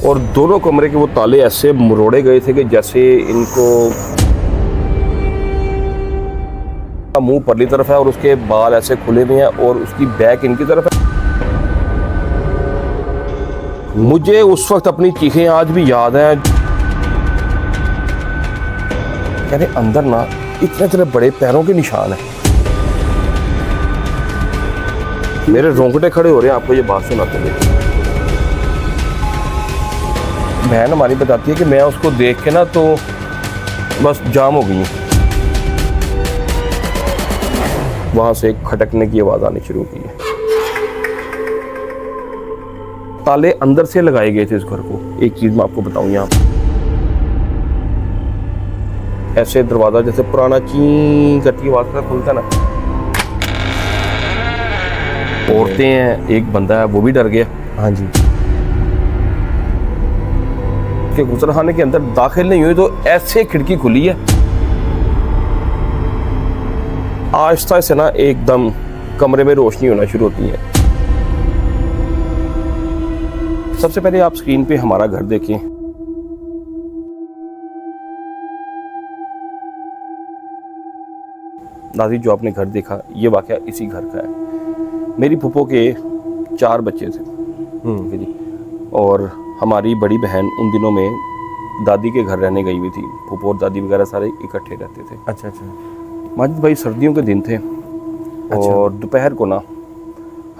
और दोनों कमरे के वो ताले ऐसे मरोड़े गए थे कि जैसे इनको मुंह परली तरफ है और उसके बाल ऐसे खुले हुए हैं और उसकी बैक इनकी तरफ है। मुझे उस वक्त अपनी चीखें आज भी याद हैं। कहते अंदर ना इतने इतने बड़े पैरों के निशान हैं। मेरे रोंगटे खड़े हो रहे हैं आपको ये बात सुनाते हुए। बहन हमारी बताती है कि मैं उसको देख के ना तो बस जाम हो गई हूँ। वहां से खटकने की आवाज आनी शुरू की है। ताले अंदर से लगाए गए थे इस घर को। एक चीज मैं आपको बताऊं, यहाँ ऐसे दरवाजा जैसे पुराना ची करती आवाज का खुलता ना, औरतें हैं, एक बंदा है वो भी डर गया। हाँ जी। के गुसलखाने के अंदर दाखिल नहीं हुई तो ऐसे खिड़की खुली है, आहिस्ता से ना एकदम कमरे में रोशनी होना शुरू होती है। सबसे पहले आप स्क्रीन पे हमारा घर देखें। दादी जो आपने घर देखा ये वाकया इसी घर का है। मेरी फूफो के 4 बच्चे थे जी, और हमारी बड़ी बहन उन दिनों में दादी के घर रहने गई हुई थी। फूफो और दादी वगैरह सारे इकट्ठे रहते थे। अच्छा अच्छा। माजिद भाई सर्दियों के दिन थे। अच्छा। और दोपहर को ना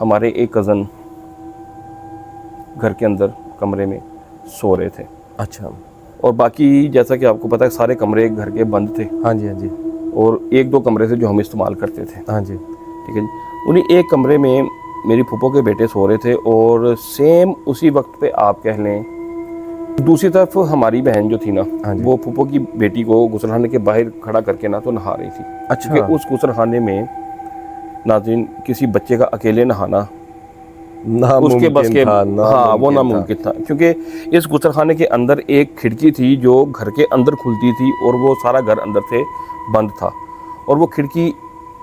हमारे एक कज़न घर के अंदर कमरे में सो रहे थे। अच्छा। और बाकी जैसा कि आपको पता है सारे कमरे घर के बंद थे। हाँ जी हाँ जी। और 1-2 कमरे थे जो हम इस्तेमाल करते थे। हाँ जी। ठीक है जी। उन्हीं एक कमरे में मेरी फूफो के बेटे सो रहे थे और सेम उसी वक्त पे आप कह लें दूसरी तरफ हमारी बहन जो थी ना, वो फूफो की बेटी को गुसलखाने के बाहर खड़ा करके ना तो नहा रही थी। अच्छा। क्योंकि उस गुसलखाने में नाज़रीन किसी बच्चे का अकेले नहाना उसके बस के हाँ वो नामुमकिन था। क्योंकि इस गुसलखाने के अंदर एक खिड़की थी जो घर के अंदर खुलती थी और वो सारा घर अंदर से बंद था। और वो खिड़की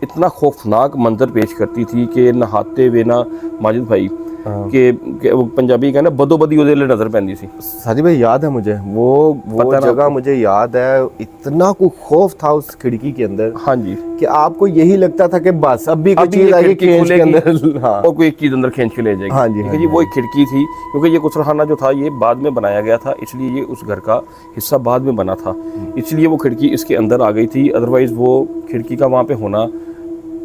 इतना खौफनाक मंजर पेश करती थी कि नहाते हुए ना माजिद भाई के वो पंजाबी का ना बदोबदी उधर नजर पैंदी सी। साजिद भाई याद है मुझे वो जगह मुझे याद है। इतना कोई खौफ था उस खिड़की के अंदर। हाँ जी। कि आपको यही लगता था कि बस अब भी कोई चीज आएगी खींच के अंदर। हाँ। और कोई एक चीज अंदर खींच के ले जाएगी। हाँ जी। ठीक है जी। वो एक खिड़की थी क्योंकि ये गुसलखाना जो था ये बाद में बनाया गया था, इसलिए ये उस घर का हिस्सा बाद में बना था, इसलिए वो खिड़की इसके अंदर आ गई थी। अदरवाइज वो खिड़की का वहाँ पे होना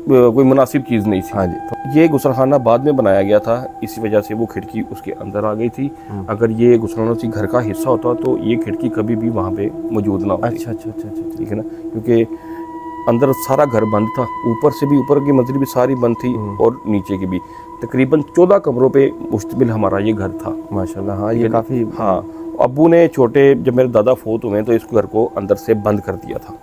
कोई मुनासिब चीज़ नहीं थी। हाँ जी। तो ये गुसलखाना बाद में बनाया गया था, इसी वजह से वो खिड़की उसके अंदर आ गई थी। अगर ये गुसलखाना उसी घर का हिस्सा होता तो ये खिड़की कभी भी वहाँ पे मौजूद ना होती। अच्छा अच्छा अच्छा अच्छा। ठीक है ना, क्योंकि अंदर सारा घर बंद था, ऊपर से भी, ऊपर की मंजिल भी सारी बंद थी और नीचे की भी। तकरीबन 14 कमरों पे मुश्तमिल हमारा ये घर था। माशाल्लाह। हाँ ये काफ़ी। हाँ, अब्बू ने छोटे जब मेरे दादा फोत हुए तो इस घर को अंदर से बंद कर दिया था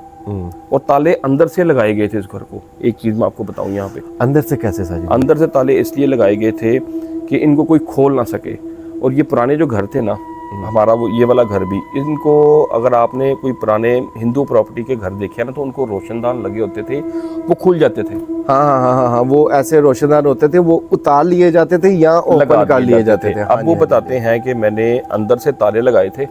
और ताले अंदर से लगाए गए थे इस घर को। एक चीज़ मैं आपको बताऊं, यहाँ पे अंदर से कैसे साजिद? अंदर से ताले इसलिए लगाए गए थे कि इनको कोई खोल ना सके। और ये पुराने जो घर थे ना, हमारा वो ये वाला घर भी, इनको अगर आपने कोई पुराने हिंदू प्रॉपर्टी के घर देखे ना तो उनको रोशनदान लगे होते थे, वो खुल जाते थे। हाँ हाँ हाँ हाँ, वो ऐसे रोशनदान होते थे, वो उतार लिए जाते थे या ओपन कर लिए जाते थे। अब वो बताते हैं कि मैंने अंदर से ताले लगाए थे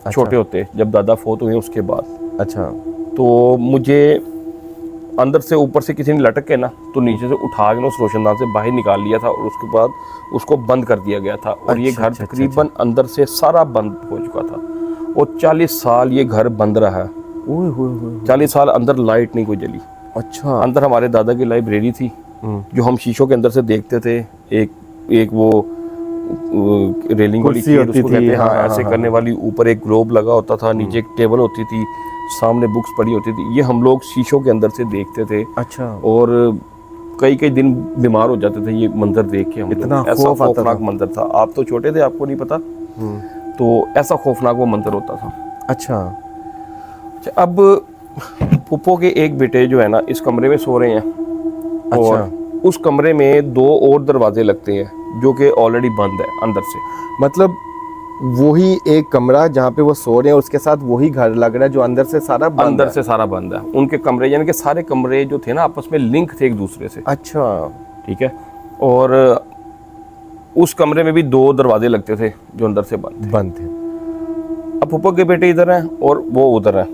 छोटे होते, जब दादा फोत हुए उसके बाद। अच्छा। तो मुझे अंदर से ऊपर से किसी ने लटक के ना तो नीचे से उठा के ना उस रोशनदान से बाहर निकाल लिया था और उसके बाद उसको बंद कर दिया गया था। और ये घर तकरीबन अंदर से सारा बंद हो चुका था और 40 साल ये घर बंद रहा। 40 साल अंदर लाइट नहीं कोई जली। अच्छा। अंदर हमारे दादा की लाइब्रेरी थी जो हम शीशों के अंदर से देखते थे। एक वो रेलिंग वाली चीज उसको कहते हैं, हाँ ऐसे करने वाली, ऊपर एक ग्लोब लगा होता था, नीचे एक टेबल होती थी, सामने बुक्स पड़ी होती थी। ये हम लोग शीशों के अंदर से देखते थे। अच्छा। और कई दिन बीमार हो जाते थे ये मंजर देख के। हम इतना ऐसा खौफनाक मंजर था। आप तो छोटे थे, आपको नहीं पता, तो ऐसा खौफनाक वो मंजर होता था। अच्छा। अब पुप्पो के एक बेटे जो है ना इस कमरे में सो रहे हैं। अच्छा। और उस कमरे में 2 और दरवाजे लगते हैं जो कि ऑलरेडी बंद है अंदर से। मतलब वही एक कमरा जहाँ पे वो सो रहे हैं उसके साथ वही घर लग रहा है जो अंदर से सारा बंद अंदर से सारा बंद है। उनके कमरे यानी कि सारे कमरे जो थे ना आपस में लिंक थे एक दूसरे से। अच्छा। ठीक है। और उस कमरे में भी 2 दरवाजे लगते थे जो अंदर से बंद थे। अब फूफा के बेटे इधर हैं और वो उधर हैं,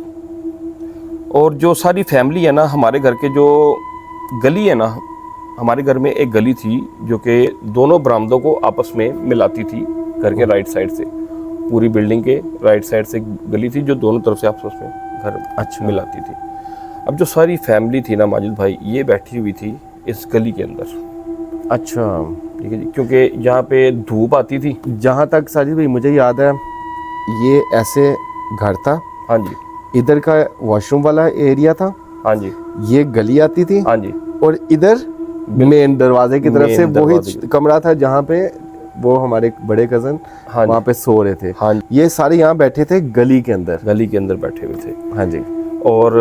और जो सारी फैमिली है ना, हमारे घर के जो गली है ना, हमारे घर में एक गली थी जो कि दोनों बरामदों को आपस में मिलाती थी। घर के राइट साइड से, पूरी बिल्डिंग के राइट साइड से गली थी जो दोनों तरफ से आपस में घर मिलाती थी। अब जो सारी फैमिली थी ना माजिद भाई, ये बैठी हुई थी इस गली के अंदर। अच्छा, ठीक है जी, क्योंकि यहाँ पे धूप आती थी। जहाँ तक साजिद भाई मुझे याद है, ये ऐसे घर था। हाँ जी। इधर का वॉशरूम वाला एरिया था। हाँ जी। ये गली आती थी। हाँ जी। और इधर मेन दरवाजे की तरफ से वही कमरा था जहाँ पे वो हमारे बड़े कजन वहाँ पे सो रहे थे। हाँ, ये सारे यहाँ बैठे थे गली के अंदर बैठे हुए थे। हाँ जी। और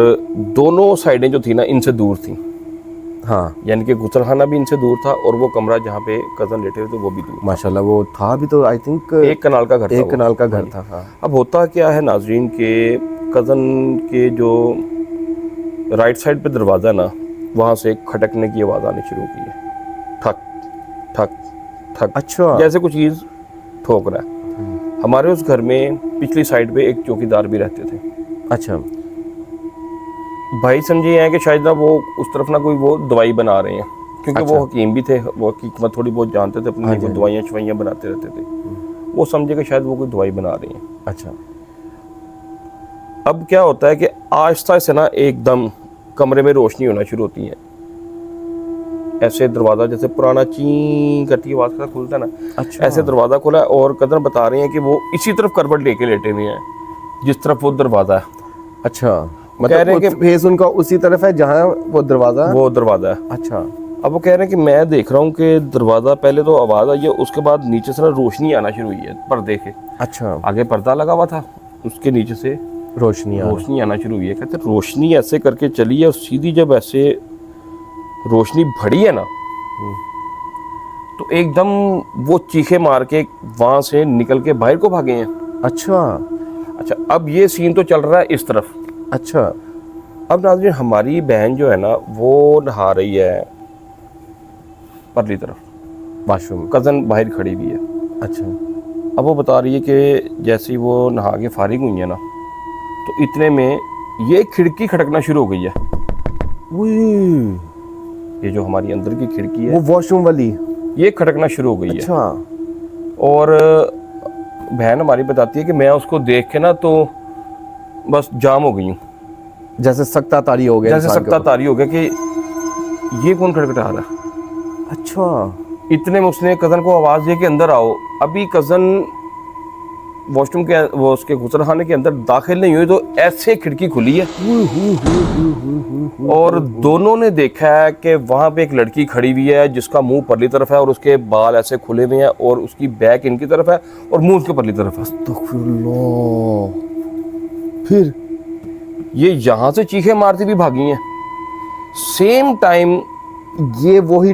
दोनों साइडें जो थी ना, इनसे दूर थी। हाँ, यानी कि गुसलखाना भी इनसे दूर था और वो कमरा जहाँ पे कजन लेटे हुए थे वो भी दूर। माशाल्लाह, वो था भी तो आई थिंक 1 कनाल का घर था। 1 कनाल का घर था। हाँ। अब होता क्या है नाजरीन के, कजन के जो राइट साइड पे दरवाज़ा ना, वहाँ से खटकने की आवाज़ आनी शुरू की है। ठक ठक ठक। अच्छा। जैसे कुछ चीज़ ठोक रहा है। हमारे उस घर में पिछली साइड पे एक चौकीदार भी रहते थे। अच्छा। भाई समझे हैं कि शायद ना वो उस तरफ ना कोई वो दवाई बना रहे हैं, क्योंकि वो हकीम भी थे, वो हकीमत थोड़ी बहुत जानते थे, अपनी कोई दवाइयाँ शवाइयाँ बनाते रहते थे। वो समझे कि शायद वो कोई दवाई बना रही हैं। अच्छा। अब क्या होता है कि आहिस्ता से ना एकदम कमरे में रोशनी होना शुरू होती है। ऐसे दरवाज़ा जैसे पुराना ची करती आवाज़ का खुलता है ना। अच्छा। ऐसे दरवाज़ा खुला है और कदर बता रहे हैं कि वो इसी तरफ करवट लेके लेटे हुए हैं जिस तरफ वो दरवाज़ा है। अच्छा, कह रहे हैं कि फेस उनका उसी तरफ है जहाँ वो दरवाज़ा है। अच्छा। अब वो कह रहे हैं कि मैं देख रहा हूँ कि दरवाज़ा पहले तो आवाज़ आई है, उसके बाद नीचे से ना रोशनी आना शुरू हुई है पर्दे के। अच्छा। आगे पर्दा लगा हुआ था, उसके नीचे से रोशनी आना शुरू हुई है। कहते रोशनी ऐसे करके चली है और सीधी जब ऐसे रोशनी भड़ी है ना, तो एकदम वो चीखे मार के वहाँ से निकल के बाहर को भागे हैं। अच्छा। अच्छा, अब ये सीन तो चल रहा है इस तरफ। अच्छा। अब नाज़रीन, हमारी बहन जो है ना, वो नहा रही है परली तरफ, वाशरूम। कज़न बाहर खड़ी हुई है। अच्छा। अब वो बता रही है कि जैसे ही वो नहा के फारिग हुई है ना, तो इतने में ये खिड़की खटकना शुरू हो गई है। ये जो हमारी अंदर की खिड़की है, वो वॉशरूम वाली, ये खटकना शुरू हो गई अच्छा। है। और बहन हमारी बताती है कि मैं उसको देख के ना तो बस जाम हो गई हूँ, जैसे सख्ता तारी हो गया, कि ये कौन खटखटा रहा है। अच्छा। इतने में उसने कज़न को आवाज़ दी कि अंदर आओ। अभी कज़न वॉशरूम के वो उसके गुसलखाने के अंदर दाखिल नहीं हुई तो ऐसे खिड़की खुली है और दोनों ने देखा है कि वहाँ पे एक लड़की खड़ी हुई है जिसका मुंह परली तरफ है और उसके बाल ऐसे खुले हुए हैं और उसकी बैक इनकी तरफ है और मुंह उसके परली तरफ है। फिर ये यहाँ से चीखें मारती हुई भागी हैं। सेम टाइम ये वही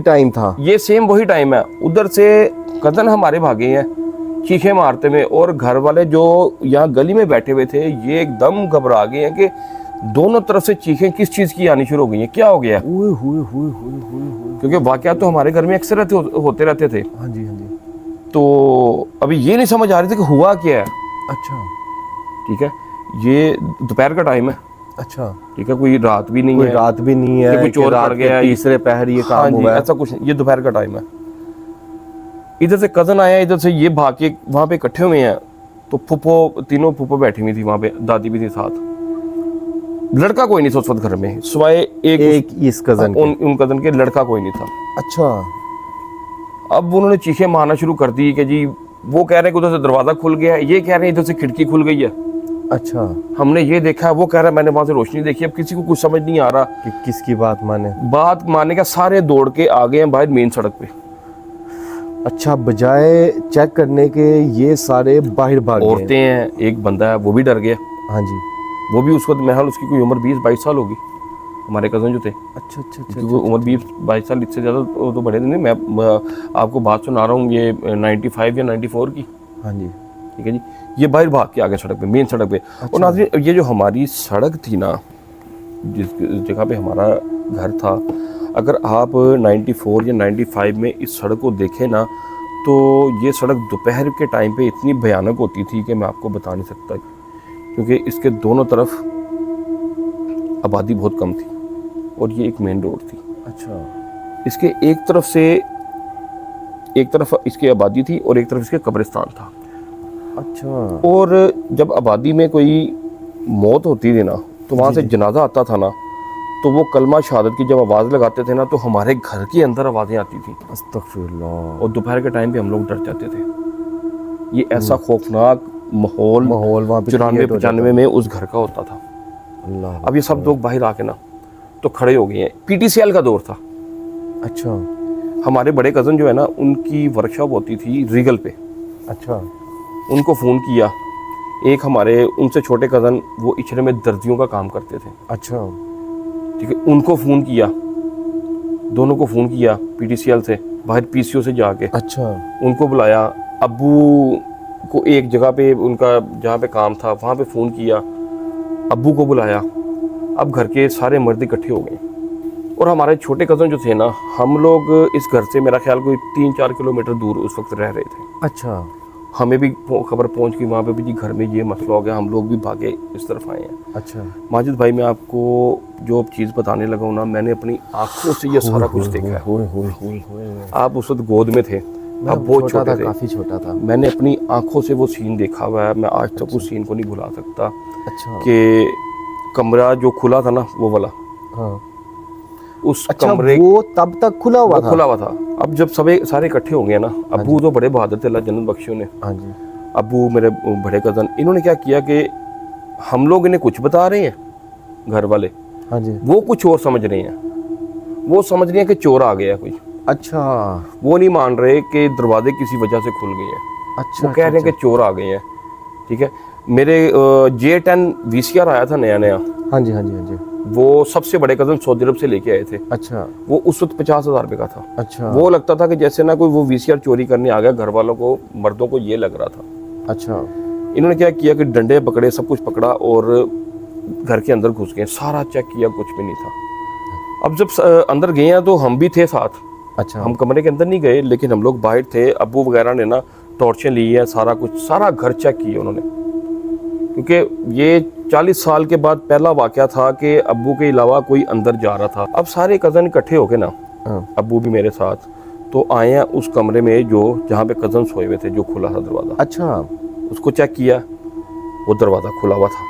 टाइम है। उधर से कज़न हमारे भागे हैं चीखें मारते हुए, और घर वाले जो यहाँ गली में बैठे हुए थे ये एकदम घबरा गए हैं कि दोनों तरफ से चीखें किस चीज़ की आनी शुरू हो गई हैं, क्या हो गया। क्योंकि वाकया तो हमारे घर में अक्सर होते रहते थे। हाँ जी, हाँ जी। तो अभी ये नहीं समझ आ रही थी कि हुआ क्या है। अच्छा। ठीक है, ये दोपहर का टाइम है। अच्छा। ठीक है, कोई रात भी नहीं है, कोई चोर पड़ गया तीसरे पहर ये काम हुआ है, ऐसा कुछ नहीं। ये दोपहर का टाइम है। इधर से कज़न आया, इधर से ये भाग के वहाँ पे इकट्ठे हुए हैं। तो तीनों फूफो बैठी हुई थी वहाँ पे, दादी भी थी साथ। लड़का कोई नहीं था उस वक्त घर में, सिवाय एक इस कज़न उन कज़न के लड़का कोई नहीं था। अच्छा। अब उन्होंने चीखें मारना शुरू कर दी कि जी, वो कह रहे हैं कि उधर से दरवाज़ा खुल गया है, ये कह रहे हैं इधर से खिड़की खुल गई है। अच्छा। हमने ये देखा, वो कह रहा है मैंने वहाँ से रोशनी देखी। अब किसी को कुछ समझ नहीं आ रहा कि किसकी बात माने का। सारे दौड़ के आ गए हैं बाहर मेन सड़क पे। अच्छा, बजाय चेक करने के ये सारे बाहर भाग गए। औरतें हैं, एक बंदा है वो भी डर गया। हाँ जी। वो भी उस वक्त महल उसकी कोई उम्र 20-22 साल होगी, हमारे कज़न जो थे। अच्छा। वो उम्र 20-22 साल, इससे ज़्यादा तो बड़े नहीं। मैं आपको बात सुना रहा हूँ ये 95 या 94 की। हाँ जी। ठीक है जी। ये बाहर भाग के आ गए सड़क पे, मेन सड़क पे। अच्छा। और नाज़रीन, ये जो हमारी सड़क थी ना, जिस जगह पे हमारा घर था, अगर आप 94 या 95 में इस सड़क को देखें ना, तो ये सड़क दोपहर के टाइम पे इतनी भयानक होती थी कि मैं आपको बता नहीं सकता, क्योंकि इसके दोनों तरफ आबादी बहुत कम थी और ये एक मेन रोड थी। अच्छा। इसके एक तरफ इसकी आबादी थी और एक तरफ इसके कब्रिस्तान था। अच्छा। और जब आबादी में कोई मौत होती थी ना, तो वहाँ से जनाजा आता था ना, तो वो कलमा शहादत की जब आवाज़ लगाते थे ना, तो हमारे घर के अंदर आवाज़ें आती थी। अस्तगफिरुल्लाह। और दोपहर के टाइम पे हम लोग डर जाते थे। ये ऐसा खौफनाक माहौल वहाँ पे 94-95 में उस घर का होता था। अल्लाह। अब ये सब लोग बाहर आके ना तो खड़े हो गए हैं। PTCL का दौर था। अच्छा। हमारे बड़े कज़न जो है ना, उनकी वर्कशॉप होती थी रीगल पे। अच्छा। उनको फ़ोन किया, एक हमारे उनसे छोटे कज़न वो इचरे में दर्जियों का काम करते थे। अच्छा। ठीक है, उनको फ़ोन किया, दोनों को फ़ोन किया PTCL से, बाहर PCO से जाके। अच्छा। उनको बुलाया, अब्बू को एक जगह पे उनका जहाँ पे काम था वहाँ पे फ़ोन किया, अब्बू को बुलाया। अब घर के सारे मर्द इकट्ठे हो गए और हमारे छोटे कज़न जो थे ना, हम लोग इस घर से मेरा ख्याल कोई 3-4 किलोमीटर दूर उस वक्त रह रहे थे। अच्छा। हमें भी खबर पहुंच गई वहाँ पे भी, जी घर में ये मसला हो गया, हम लोग भी भागे इस तरफ आए हैं। अच्छा। माजिद भाई, मैं आपको जो चीज़ बताने लगा हूँ ना, मैंने अपनी आंखों से ये सारा कुछ देखा है। आप उस वक्त गोद में थे, आप बहुत छोटे थे, काफी छोटा था। मैंने अपनी आंखों से वो सीन देखा हुआ है। मैं आज तक उस सीन को नहीं भुला सकता। अच्छा। कि कमरा जो खुला था ना, वो वाला, हाँ। उस अच्छा, कमरे वो तब तक खुला हुआ था। अब जब सारे इकट्ठे हो गए ना, अब्बू तो बड़े बहादुर थे, अल्लाह जन्नत बख्शे उन्हें। हाँ जी। अब्बू, मेरे बड़े कज़न, इन्होंने क्या किया कि हम लोग इन्हें कुछ बता रहे हैं, घर वाले, हाँ जी, वो कुछ और समझ रहे हैं। वो समझ रहे हैं कि चोर आ गया कोई। अच्छा। वो नहीं मान रहे कि दरवाजे किसी वजह से खुल गए हैं। अच्छा। वो कह रहे हैं कि चोर आ गए हैं। ठीक है, मेरे J10 VCR आया था नया नया। हाँ जी, हाँ जी, हाँ जी। वो सबसे बड़े कज़न सऊदी अरब से लेके आए थे। अच्छा। वो उस वक्त 50,000 रुपये का था। अच्छा। वो लगता था कि जैसे ना कोई वो VCR चोरी करने आ गया, घर वालों को, मर्दों को ये लग रहा था। अच्छा। इन्होंने क्या किया कि डंडे पकड़े, सब कुछ पकड़ा और घर के अंदर घुस गए। सारा चेक किया, कुछ भी नहीं था। अब जब अंदर गए हैं तो हम भी थे साथ। अच्छा। हम कमरे के अंदर नहीं गए, लेकिन हम लोग बाहर थे। अब्बू वगैरह ने ना टॉर्चें ली है, सारा कुछ, सारा घर चेक किया उन्होंने, क्योंकि ये 40 साल के बाद पहला वाकया था कि अब्बू के अलावा कोई अंदर जा रहा था। अब सारे कज़न इकट्ठे हो गए ना, अब्बू भी मेरे साथ, तो आए हैं उस कमरे में जो जहाँ पे कज़न सोए हुए थे, जो खुला था दरवाज़ा। अच्छा। उसको चेक किया, वो दरवाज़ा खुला हुआ था।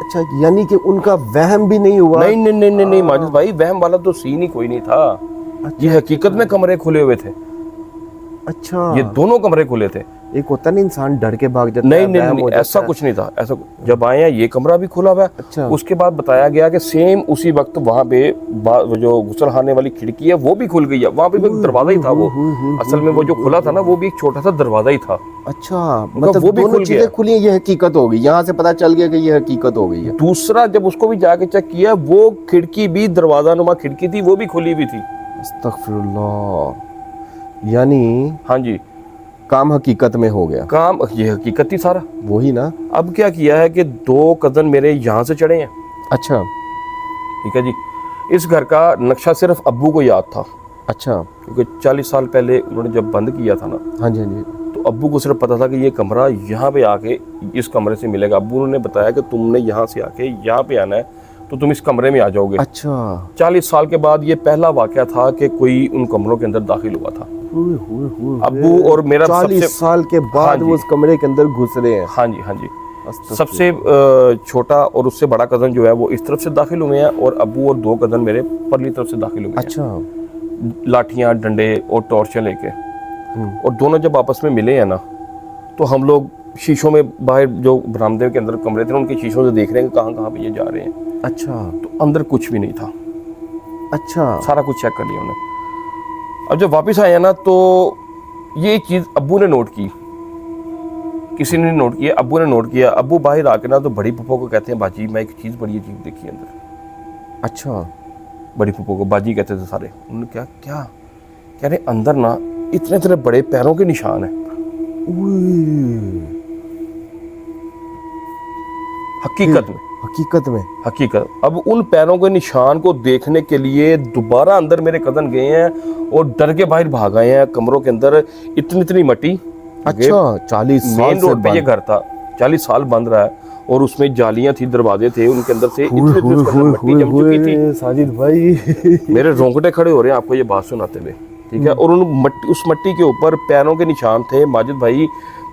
अच्छा, यानी कि उनका वहम भी नहीं हुआ? नहीं माजिद भाई, वहम वाला तो सीन ही कोई नहीं था। अच्छा, ये हकीकत में कमरे खुले हुए थे। अच्छा। ये दोनों कमरे खुले थे। एक होता नहीं इंसान डर के भाग जाता है। नहीं, ऐसा कुछ नहीं था। ऐसा जब आए हैं, ये कमरा भी खुला हुआ है। अच्छा। उसके बाद बताया गया कि सेम उसी वक्त वहाँ पे जो गुसलखाने वाली खिड़की है वो भी खुल गई है। वहाँ पे भी दरवाजा ही था। वो असल में वो जो खुला था ना, वो भी एक छोटा सा दरवाजा ही था। अच्छा, मतलब वो भी दोनों चीजें खुली हैं, ये हकीकत हो गई। यहाँ से पता चल गया कि ये हकीकत हो गई है। दूसरा, जब उसको भी जाके चेक किया, वो खिड़की भी दरवाजा नुमा खिड़की थी, वो भी खुली हुई थी। अस्तगफिरुल्लाह। यानी हाँ जी, काम हकीकत में हो गया। काम ये हकीकत थी सारा, वही ना। अब क्या किया है कि 2 कज़न मेरे यहाँ से चढ़े हैं। अच्छा। ठीक है जी। इस घर का नक्शा सिर्फ अब्बू को याद था। अच्छा। क्योंकि 40 साल पहले उन्होंने जब बंद किया था ना, हाँ जी, हाँ जी, तो अब्बू को सिर्फ पता था कि ये कमरा यहाँ पे आके इस कमरे से मिलेगा। अब्बू ने बताया कि तुमने यहाँ से आके यहाँ पे आना है, तो तुम इस कमरे में आ जाओगे। अच्छा। 40 साल के बाद ये पहला वाकया था कि कोई उन कमरों के अंदर दाखिल हुआ था। अब्बू और मेरा 40 साल के बाद वो उस कमरे के अंदर घुस रहे हैं। हाँ जी, हाँ जी। सबसे छोटा और उससे बड़ा कज़न जो है वो इस तरफ से दाखिल हुए हैं, और अब्बू और 2 कज़न मेरे परली तरफ से दाखिल हुए हैं। अच्छा। लाठियाँ, डंडे और टॉर्चें लेके। और दोनों जब आपस में मिले हैं ना, तो हम लोग शीशों में, बाहर जो बरामदे के अंदर कमरे थे उनके शीशों से देख रहे हैं कहाँ कहाँ पे ये जा रहे हैं। अच्छा। तो अंदर कुछ भी नहीं था। अच्छा। सारा कुछ चेक कर लिया उन्होंने। अब जब वापस आए ना, तो ये चीज़ अब्बू ने नोट की, किसी ने नोट किया, अब्बू ने नोट किया। अब्बू बाहर आके ना तो बड़ी पप्पो को कहते हैं, बाजी मैं एक चीज़ बड़ी अजीब देखी अंदर। अच्छा। बड़ी पप्पो को बाजी कहते थे सारे। उन्होंने क्या क्या कह रहे, अंदर ना इतने बड़े पैरों के निशान है। हकीकत में हकीकत में? हकीकत। अब उन पैरों के निशान को देखने के लिए दोबारा अंदर मेरे कज़न गए हैं और डर के बाहर भाग आए हैं कमरों के अंदर। इतनी मट्टी। अच्छा, 40 साल मेन रोड पे ये घर था, 40 साल बंद रहा है और उसमें जालियां थी, दरवाजे थे, उनके अंदर से इतनी मट्टी जम चुकी थी। साजिद भाई मेरे रोंगटे खड़े हो रहे हैं आपको ये बात सुनाते हुए, ठीक है। और उस मट्टी के ऊपर पैरों के निशान थे। माजिद भाई,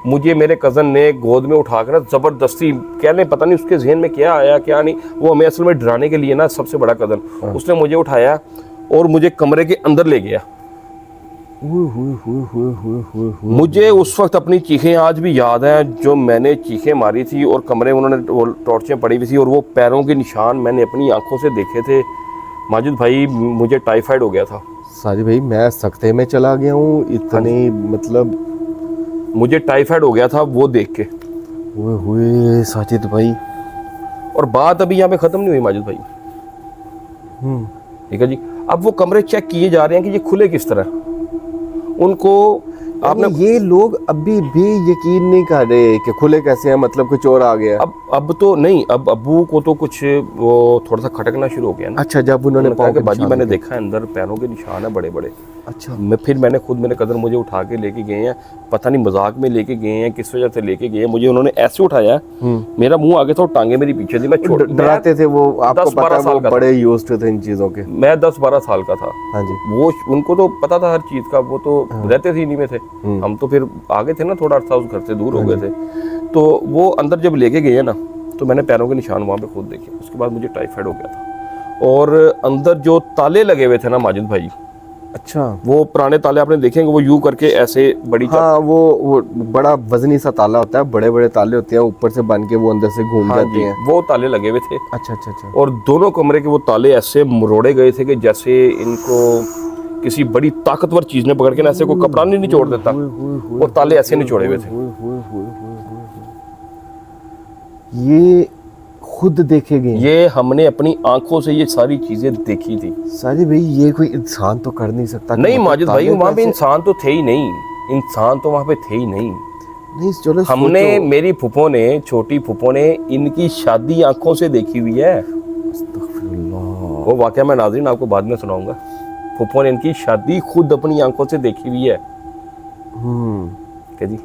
मुझे मेरे कज़न ने गोद में उठाकर ना ज़बरदस्ती, कहने पता नहीं उसके जहन में क्या आया क्या नहीं, वो हमें असल में डराने के लिए ना, सबसे बड़ा कज़न, उसने मुझे उठाया और मुझे कमरे के अंदर ले गया। मुझे उस वक्त अपनी चीखें आज भी याद हैं, जो मैंने चीखें मारी थी और कमरे में उन्होंने टॉर्चें पड़ी हुई थी और वो पैरों के निशान मैंने अपनी आंखों से देखे थे। माजिद भाई, मुझे टाइफाइड हो गया था। साजिद भाई, मैं सख्ते में चला गया हूँ इतनी, मतलब मुझे टाइफाइड हो गया था वो देख के। हुए साजिद भाई। और बात अभी यहाँ पे ख़त्म नहीं हुई माजिद भाई, ठीक है जी। अब वो कमरे चेक किए जा रहे हैं कि ये खुले किस तरह। उनको आपने, ये लोग अभी भी यकीन नहीं कर रहे कि खुले कैसे हैं, मतलब कोई चोर आ गया। अब तो नहीं, अब अब्बू को तो कुछ वो थोड़ा सा खटकना शुरू हो गया ना। अच्छा, जब उन्होंने कहा कि बाजी मैंने देखा है अंदर पैरों के निशान है बड़े बड़े। अच्छा। फिर मैंने खुद, मेरे कदर मुझे उठा के लेके गए हैं, पता नहीं मजाक में लेके गए हैं, किस वजह से लेके गए हैं, मुझे उन्होंने ऐसे उठाया, मेरा मुंह आगे था और टांगे मेरी पीछे थी। मैं डराते थे वो, आपको पता है वो बड़े यूज्ड थे इन चीजों के। मैं 10-12 साल का था। हाँ जी। वो उनको तो पता था हर चीज का, वो तो रहते थे इन्हीं में थे। हम तो फिर आगे थे ना, थोड़ा अर्सा उस घर से दूर हो गए थे। तो वो अंदर जब लेके गए ना, तो मैंने पैरों के निशान वहाँ पे खुद देखे। उसके बाद मुझे टाइफाइड हो गया था। और अंदर जो ताले लगे हुए थे ना माजिद भाई, अच्छा, वो पुराने ताले आपने देखेंगे, वो यूं करके ऐसे बड़ी, हाँ, वो बड़ा वजनी सा ताला होता है, बड़े बड़े ताले होते हैं, ऊपर से बन के वो अंदर से घूम जाते हैं, वो ताले लगे हुए थे। अच्छा अच्छा अच्छा। और दोनों कमरे के वो ताले ऐसे मरोड़े गए थे कि जैसे इनको किसी बड़ी ताकतवर चीज ने पकड़ के ना ऐसे कोई कपड़ा नहीं निचोड़ देता, वो ताले ऐसे निचोड़े हुए थे। ये खुद देखे गए? ये हमने अपनी आंखों से ये सारी चीजें देखी थी। साजिद भाई, ये कोई इंसान तो कर नहीं सकता। नहीं माजिद भाई, वहाँ पे इंसान तो थे ही नहीं, इंसान तो वहाँ पे थे ही नहीं। चलो, हमने, मेरी फूफो ने, छोटी फूफो ने इनकी शादी आंखों से देखी हुई है। वो वाकया मैं नाज़रीन आपको बाद में सुनाऊंगा। फूफो ने इनकी शादी खुद अपनी आंखों से देखी हुई है। क्या जी?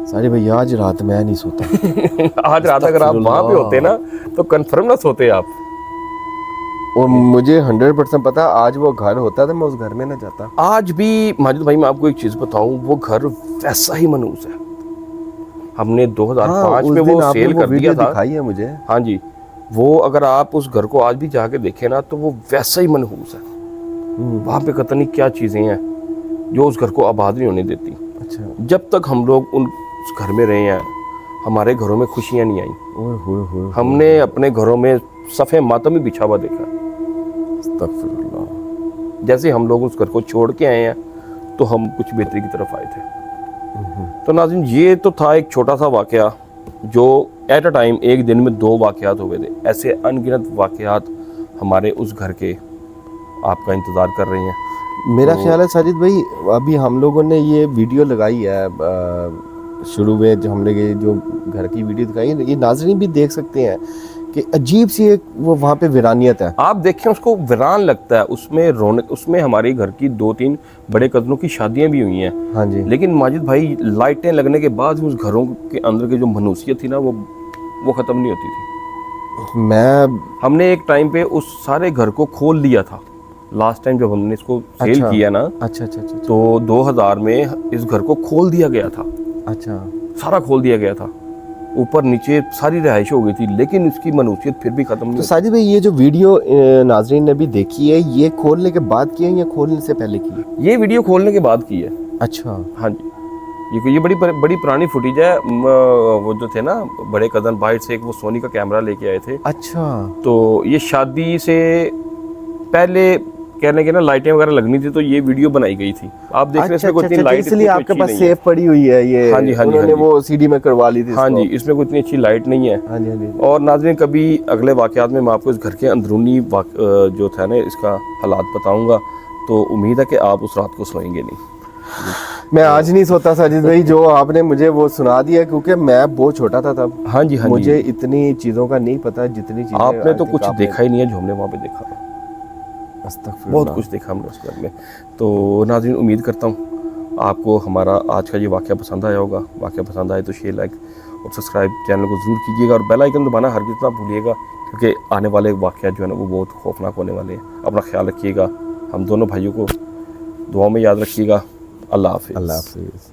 सारे भैया, आज रात मैं नहीं सोता। आज रात अगर आप वहां पे होते ना, तो कंफर्म ना सोते आप। और मुझे 100% पता, आज वो घर होता तो मैं उस घर में ना जाता। आज भी माजिद भाई, मैं आपको एक चीज बताऊं, वो घर वैसा ही मनहूस है। हमने 2005 में वो सेल कर दिया था, दिखाई है मुझे। हाँ जी, वो अगर आप उस घर को आज भी जाके देखें ना, तो वो वैसा ही मनहूस है। वहां पे पता नहीं क्या चीजें हैं जो उस घर को आबाद नहीं होने देती। अच्छा। जब तक हम लोग उस घर में रहे हैं, हमारे घरों में खुशियां नहीं आई। हमने अपने घरों में सफ़े मातम ही बिछा हुआ देखा। अस्तगफिरुल्लाह। जैसे हम लोग उस घर को छोड़ के आए हैं, तो हम कुछ बेहतरी की तरफ आए थे। तो नाज़रीन, ये तो था एक छोटा सा वाकया जो एट अ टाइम एक दिन में 2 वाकयात हुए थे। ऐसे अनगिनत वाकयात हमारे उस घर के आपका इंतज़ार कर रहे हैं। मेरा ख्याल है साजिद भाई, अभी हम लोगों ने ये वीडियो लगाई है, शुरू में जो हमने ये जो घर की वीडियो दिखाई है, ये नाज़रीन भी देख सकते हैं कि अजीब सी एक वो वहाँ पे वीरानियत है। आप देखें, उसको वीरान लगता है, उसमें रौनक, उसमें हमारे घर की 2-3 बड़े कज़नों की शादियां भी हुई हैं। हाँ जी। लेकिन माजिद भाई, लाइटें लगने के बाद उस घरों के अंदर की जो मनूसियत थी ना, वो ख़त्म नहीं होती थी। हमने एक टाइम पे उस सारे घर को खोल दिया था। लास्ट टाइम जब हमने इसको सेल किया ना, अच्छा, तो 2000 में इस घर को खोल दिया गया था। अच्छा, सारा खोल दिया गया था, ऊपर नीचे सारी रिहाइश हो गई थी, लेकिन उसकी मनूसियत फिर भी खत्म नहीं। तो साजिद भाई, ये जो वीडियो नाजरीन ने भी देखी है, ये खोलने के बाद की है या खोलने से पहले की है? ये वीडियो खोलने के बाद की है। अच्छा। हाँ जी, ये बड़ी पुरानी फुटेज है। वो जो थे ना बड़े कज़न, बाहर से एक वो सोनी का कैमरा लेके आए थे। अच्छा। तो ये शादी से पहले कहने के ना लाइटें वगैरह लगनी थी, तो ये वीडियो बनाई गई थी। आप देख रहे हैं, इसमें कोई इतनी लाइट, इसलिए आपके पास सेव पड़ी हुई है ये। हाँ जी, हाँ जी, उन्होंने वो सीडी में करवा ली थी। हाँ जी, इसमें कोई इतनी अच्छी लाइट नहीं है। हाँ जी, हाँ जी। और नाज़रीन, कभी अगले वाक़यात में मैं आपको इस घर के अंदरूनी जो था ना, इसका हालात बताऊंगा, तो उम्मीद है कि आप उस रात को सोएंगे नहीं। मैं आज नहीं सोता साजिद भाई, जो आपने मुझे वो सुना दिया, क्योंकि मैं बहुत छोटा था तब। हाँ जी, हाँ मुझे जी। इतनी चीज़ों का नहीं पता जितनी चीज़ें आपने तो कुछ देखा ही नहीं है जो हमने वहाँ पे देखा, बहुत कुछ देखा हमने उस घर में। तो नाज़रीन, उम्मीद करता हूँ आपको हमारा आज का ये वाक़या पसंद आया होगा। वाक़या पसंद आए तो शेयर, लाइक और सब्सक्राइब चैनल को ज़रूर कीजिएगा, और बेल आइकन दबाना हरगिज़ ना भूलिएगा, क्योंकि आने वाले वाक़या जो है ना वो बहुत खौफनाक होने वाले हैं। अपना ख्याल रखिएगा, हम दोनों भाइयों को दुआ में याद रखिएगा। अल्लाह हाफ़िज़। अल्लाह हाफ़िज़।